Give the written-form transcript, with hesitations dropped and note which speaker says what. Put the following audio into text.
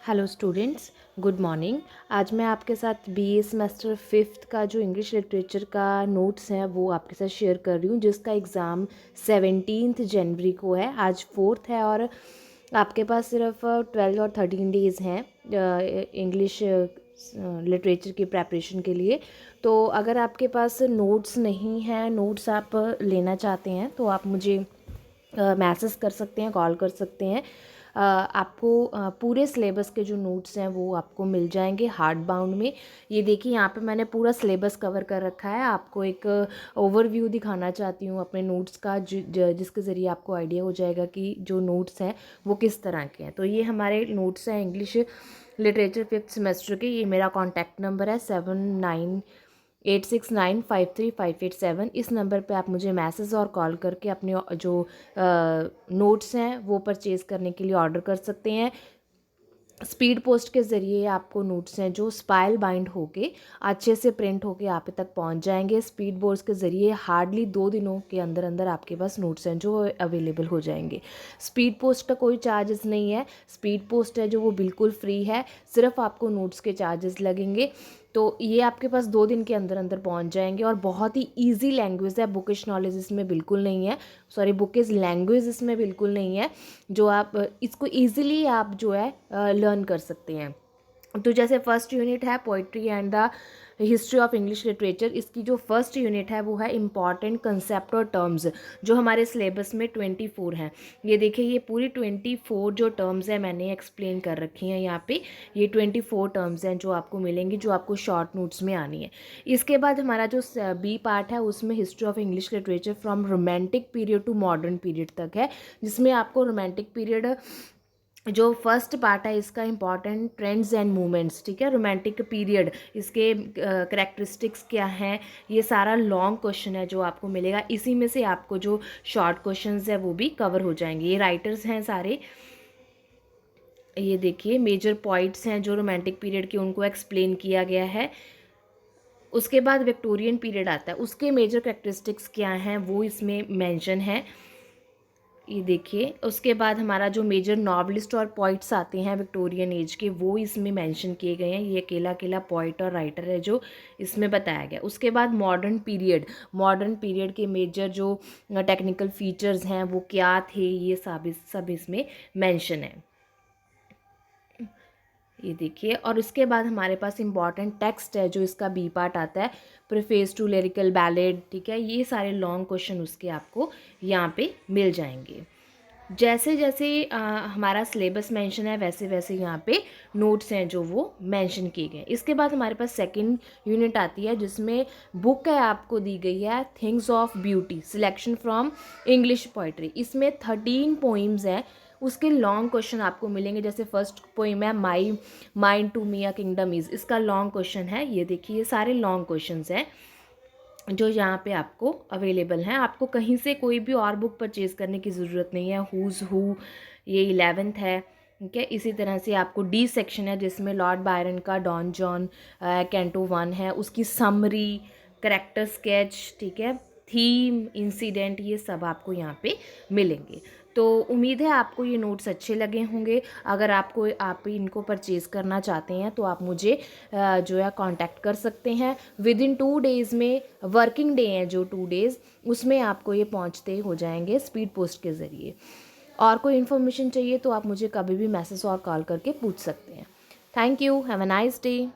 Speaker 1: Hello students, good morning. आज मैं आपके साथ बीए सेमेस्टर 5th का जो इंग्लिश लिटरेचर का नोट्स है वो आपके साथ शेयर कर रही हूँ, जिसका एग्ज़ाम 17 जनवरी को है। आज 4th है और आपके पास सिर्फ 12 और 13 डेज़ हैं इंग्लिश लिटरेचर की प्रेपरेशन के लिए। तो अगर आपके पास नोट्स नहीं हैं, नोट्स आप लेना चाहते हैं तो आप मुझे मैसेज कर सकते हैं, कॉल कर सकते हैं। आपको पूरे सिलेबस के जो नोट्स हैं वो आपको मिल जाएंगे हार्ड बाउंड में। ये देखिए, यहाँ पे मैंने पूरा सिलेबस कवर कर रखा है। आपको एक ओवरव्यू दिखाना चाहती हूँ अपने नोट्स का, जिसके ज़रिए आपको आइडिया हो जाएगा कि जो नोट्स हैं वो किस तरह के हैं। तो ये हमारे नोट्स हैं इंग्लिश लिटरेचर 5th सेमेस्टर के। ये मेरा कॉन्टैक्ट नंबर है 7986953587। इस नंबर पे आप मुझे मैसेज और कॉल करके अपने जो नोट्स हैं वो परचेज़ करने के लिए ऑर्डर कर सकते हैं। स्पीड पोस्ट के ज़रिए आपको नोट्स हैं जो स्पाइल बाइंड होके अच्छे से प्रिंट होके आप तक पहुंच जाएंगे। स्पीड पोस्ट के ज़रिए हार्डली 2 दिनों के अंदर अंदर आपके पास नोट्स हैं जो अवेलेबल हो जाएंगे। स्पीड पोस्ट का कोई चार्जेस नहीं है। स्पीड पोस्ट है जो वो बिल्कुल फ्री है, सिर्फ आपको नोट्स के चार्जेस लगेंगे। तो ये आपके पास 2 दिन के अंदर अंदर पहुंच जाएंगे और बहुत ही ईजी लैंग्वेज है। बुकिश नॉलेज इसमें बिल्कुल नहीं है, सॉरी बुकिश लैंग्वेज इसमें बिल्कुल नहीं है, जो आप इसको ईजिली आप जो है लर्न कर सकते हैं। तो जैसे फर्स्ट यूनिट है poetry and the history of English literature, इसकी जो फर्स्ट यूनिट है वो है इम्पॉर्टेंट कंसेप्ट और टर्म्स, जो हमारे सिलेबस में 24 हैं। ये देखिए, ये पूरी 24 जो टर्म्स हैं मैंने एक्सप्लेन कर रखी हैं यहाँ पे। ये 24 टर्म्स हैं जो आपको मिलेंगी, जो आपको शॉर्ट नोट्स में आनी है। इसके बाद हमारा जो बी पार्ट है उसमें history of English literature from romantic period to modern period तक है, जिसमें आपको रोमांटिक पीरियड जो फर्स्ट पार्ट है इसका इम्पॉर्टेंट ट्रेंड्स एंड मूवमेंट्स, ठीक है। रोमांटिक पीरियड, इसके करेक्टरिस्टिक्स क्या हैं, ये सारा लॉन्ग क्वेश्चन है जो आपको मिलेगा। इसी में से आपको जो शॉर्ट क्वेश्चंस है वो भी कवर हो जाएंगे। ये राइटर्स हैं सारे। ये देखिए, मेजर पॉइंट्स हैं जो रोमांटिक पीरियड के, उनको एक्सप्लेन किया गया है। उसके बाद विक्टोरियन पीरियड आता है, उसके मेजर करेक्टरिस्टिक्स क्या हैं वो इसमें मेंशन है। ये देखिए, उसके बाद हमारा जो मेजर नॉवलिस्ट और पोइट्स आते हैं विक्टोरियन एज के, वो इसमें मेंशन किए गए हैं। ये अकेला अकेला पोइट और राइटर है जो इसमें बताया गया। उसके बाद मॉडर्न पीरियड, मॉडर्न पीरियड के मेजर जो टेक्निकल फीचर्स हैं वो क्या थे, ये सब इसमें मेंशन है। ये देखिए, और उसके बाद हमारे पास इम्पॉर्टेंट टेक्स्ट है जो इसका बी पार्ट आता है, प्रीफेस टू लिरिकल बैलेड, ठीक है। ये सारे लॉन्ग क्वेश्चन उसके आपको यहाँ पे मिल जाएंगे। जैसे जैसे हमारा सिलेबस मेंशन है वैसे वैसे यहाँ पे नोट्स हैं जो वो मेंशन किए गए। इसके बाद हमारे पास सेकंड यूनिट आती है जिसमें बुक है आपको दी गई है things of beauty, selection from English poetry. इसमें 13 पोइम्स हैं, उसके लॉन्ग क्वेश्चन आपको मिलेंगे। जैसे फर्स्ट पोइम है my mind to me a kingdom is, इसका लॉन्ग क्वेश्चन है। ये देखिए, ये सारे लॉन्ग क्वेश्चंस हैं जो यहाँ पे आपको अवेलेबल हैं। आपको कहीं से कोई भी और बुक परचेज करने की ज़रूरत नहीं है। हुज़ हू, ये 11th है, ठीक है। इसी तरह से आपको डी सेक्शन है जिसमें लॉर्ड बायरन का डॉन जॉन कैंटो 1 है, उसकी समरी, करेक्टर स्केच, ठीक है, थीम, इंसिडेंट, ये सब आपको यहाँ पे मिलेंगे। तो उम्मीद है आपको ये नोट्स अच्छे लगे होंगे। अगर आप इनको परचेज़ करना चाहते हैं तो आप मुझे जो है कांटेक्ट कर सकते हैं। विद इन 2 डेज़ में, वर्किंग डे हैं जो 2 डेज़, उसमें आपको ये पहुंचते हो जाएंगे स्पीड पोस्ट के ज़रिए। और कोई इन्फॉर्मेशन चाहिए तो आप मुझे कभी भी मैसेज और कॉल करके पूछ सकते हैं। Thank you, have a nice day.